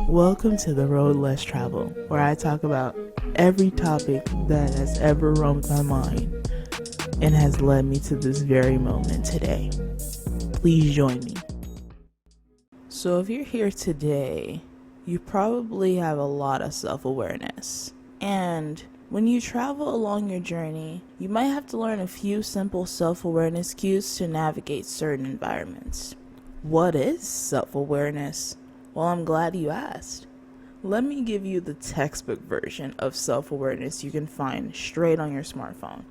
Welcome to The Road Less Traveled, where I talk about every topic that has ever roamed my mind and has led me to this very moment today. Please join me. So if you're here today, you probably have a lot of self-awareness. And when you travel along your journey, you might have to learn a few simple self-awareness cues to navigate certain environments. What is self-awareness? Well, I'm glad you asked. Let me give you the textbook version of self-awareness you can find straight on your smartphone.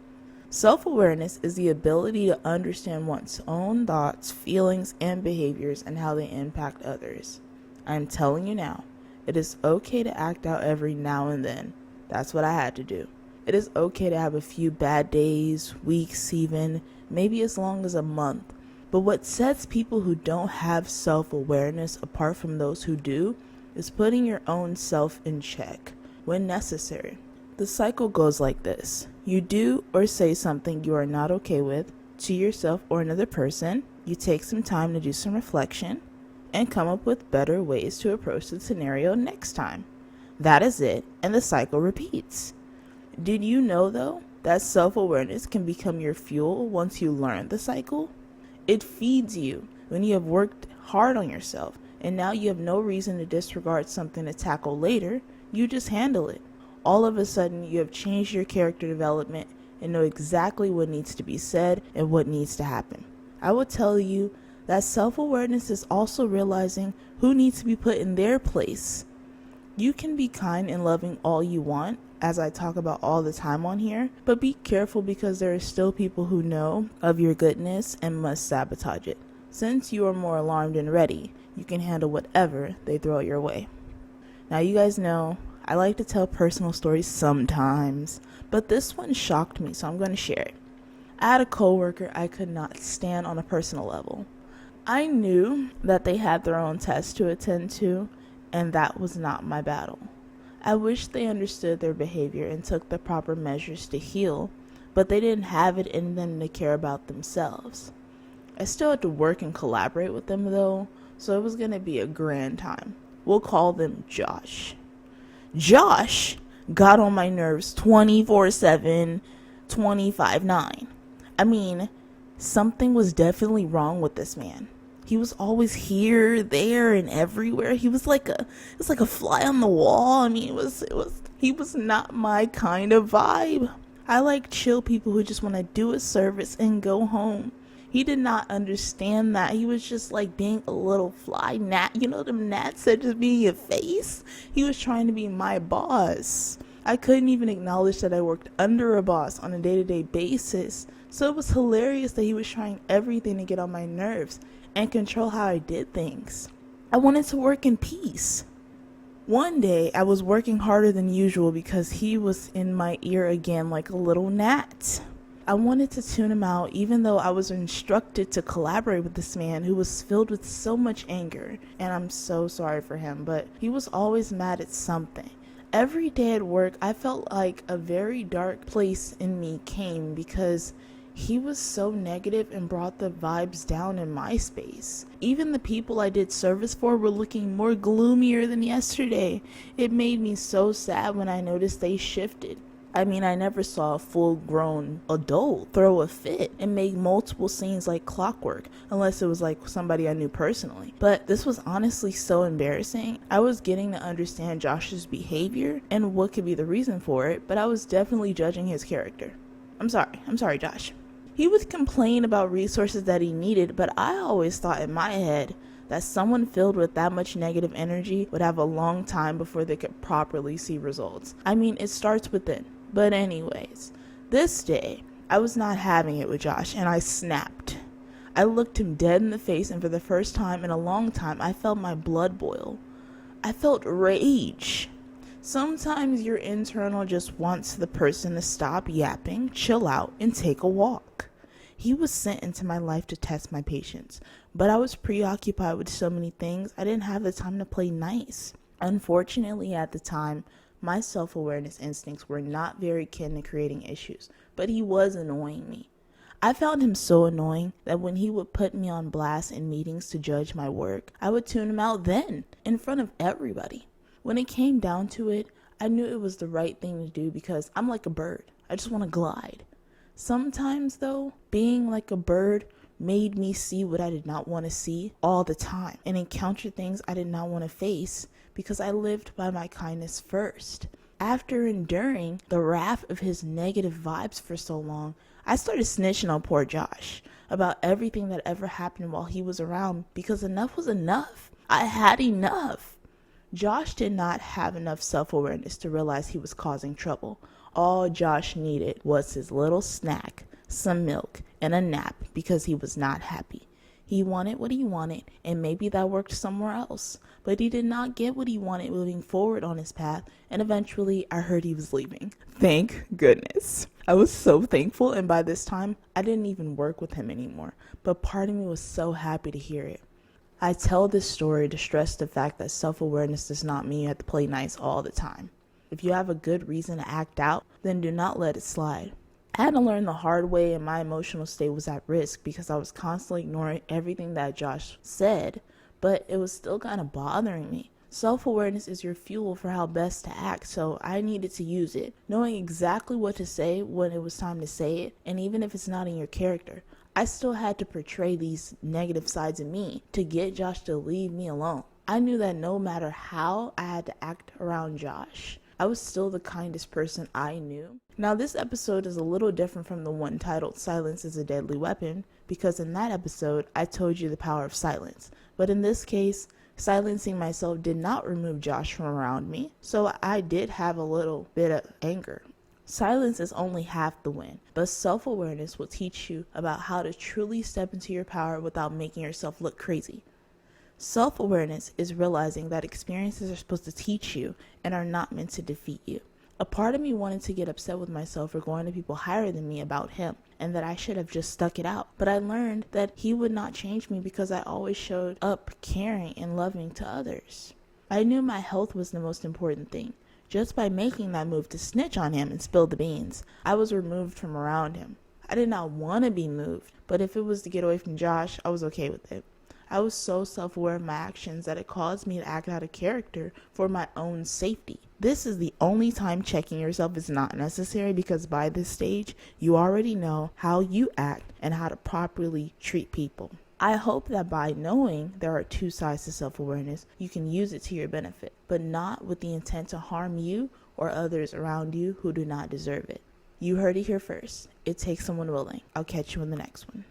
Self-awareness is the ability to understand one's own thoughts, feelings, and behaviors and how they impact others. I'm telling you now, it is okay to act out every now and then. That's what I had to do. It is okay to have a few bad days, weeks even, maybe as long as a month. But what sets people who don't have self-awareness apart from those who do is putting your own self in check when necessary. The cycle goes like this. You do or say something you are not okay with to yourself or another person. You take some time to do some reflection and come up with better ways to approach the scenario next time. That is it, and the cycle repeats. Did you know, though, that self-awareness can become your fuel once you learn the cycle? It feeds you when you have worked hard on yourself, and now you have no reason to disregard something to tackle later. You just handle it. All of a sudden, you have changed your character development and know exactly what needs to be said and what needs to happen. I will tell you that self-awareness is also realizing who needs to be put in their place. You can be kind and loving all you want, as I talk about all the time on here, but be careful because there are still people who know of your goodness and must sabotage it. Since you are more alarmed and ready, you can handle whatever they throw your way. Now you guys know, I like to tell personal stories sometimes, but this one shocked me, so I'm going to share it. I had a coworker I could not stand on a personal level. I knew that they had their own tests to attend to, and that was not my battle. I wish they understood their behavior and took the proper measures to heal, but they didn't have it in them to care about themselves. I still had to work and collaborate with them though, so it was going to be a grand time. We'll call them Josh. Josh got on my nerves 24/7, 25/9. I mean, something was definitely wrong with this man. He was always here, there, and everywhere. He was like a fly on the wall. I mean, he was not my kind of vibe. I like chill people who just want to do a service and go home. He did not understand that. He was just like being a little fly gnat. You know them gnats that just be in your face? He was trying to be my boss. I couldn't even acknowledge that I worked under a boss on a day-to-day basis. So it was hilarious that he was trying everything to get on my nerves and control how I did things. I wanted to work in peace. One day, I was working harder than usual because he was in my ear again like a little gnat. I wanted to tune him out even though I was instructed to collaborate with this man who was filled with so much anger, and I'm so sorry for him, but he was always mad at something. Every day at work, I felt like a very dark place in me came because he was so negative and brought the vibes down in my space. Even the people I did service for were looking more gloomier than yesterday. It made me so sad when I noticed they shifted. I mean, I never saw a full-grown adult throw a fit and make multiple scenes like clockwork, unless it was like somebody I knew personally. But this was honestly so embarrassing. I was getting to understand Josh's behavior and what could be the reason for it, but I was definitely judging his character. I'm sorry, Josh. He would complain about resources that he needed, but I always thought in my head that someone filled with that much negative energy would have a long time before they could properly see results. I mean, it starts within. But anyways, this day, I was not having it with Josh, and I snapped. I looked him dead in the face, and for the first time in a long time, I felt my blood boil. I felt rage. Sometimes your internal just wants the person to stop yapping, chill out, and take a walk. He was sent into my life to test my patience, but I was preoccupied with so many things, I didn't have the time to play nice. Unfortunately, at the time, my self-awareness instincts were not very keen to creating issues, but he was annoying me. I found him so annoying that when he would put me on blast in meetings to judge my work, I would tune him out then, in front of everybody. When it came down to it, I knew it was the right thing to do because I'm like a bird. I just want to glide. Sometimes, though, being like a bird made me see what I did not want to see all the time and encounter things I did not want to face because I lived by my kindness first. After enduring the wrath of his negative vibes for so long, I started snitching on poor Josh about everything that ever happened while he was around because enough was enough. I had enough. Josh did not have enough self-awareness to realize he was causing trouble. All Josh needed was his little snack, some milk, and a nap because he was not happy. He wanted what he wanted, and maybe that worked somewhere else. But he did not get what he wanted moving forward on his path, and eventually I heard he was leaving. Thank goodness. I was so thankful, and by this time, I didn't even work with him anymore. But part of me was so happy to hear it. I tell this story to stress the fact that self-awareness does not mean you have to play nice all the time. If you have a good reason to act out, then do not let it slide. I had to learn the hard way, and my emotional state was at risk because I was constantly ignoring everything that Josh said, but it was still kind of bothering me. Self-awareness is your fuel for how best to act, so I needed to use it, knowing exactly what to say when it was time to say it, and even if it's not in your character. I still had to portray these negative sides of me to get Josh to leave me alone. I knew that no matter how I had to act around Josh, I was still the kindest person I knew. Now, this episode is a little different from the one titled Silence is a Deadly Weapon, because in that episode, I told you the power of silence. But in this case, silencing myself did not remove Josh from around me, so I did have a little bit of anger. Silence is only half the win, but self-awareness will teach you about how to truly step into your power without making yourself look crazy. Self-awareness is realizing that experiences are supposed to teach you and are not meant to defeat you. A part of me wanted to get upset with myself for going to people higher than me about him and that I should have just stuck it out. But I learned that he would not change me because I always showed up caring and loving to others. I knew my health was the most important thing. Just by making that move to snitch on him and spill the beans, I was removed from around him. I did not want to be moved, but if it was to get away from Josh, I was okay with it. I was so self-aware of my actions that it caused me to act out of character for my own safety. This is the only time checking yourself is not necessary because by this stage, you already know how you act and how to properly treat people. I hope that by knowing there are two sides to self-awareness, you can use it to your benefit, but not with the intent to harm you or others around you who do not deserve it. You heard it here first. It takes someone willing. I'll catch you in the next one.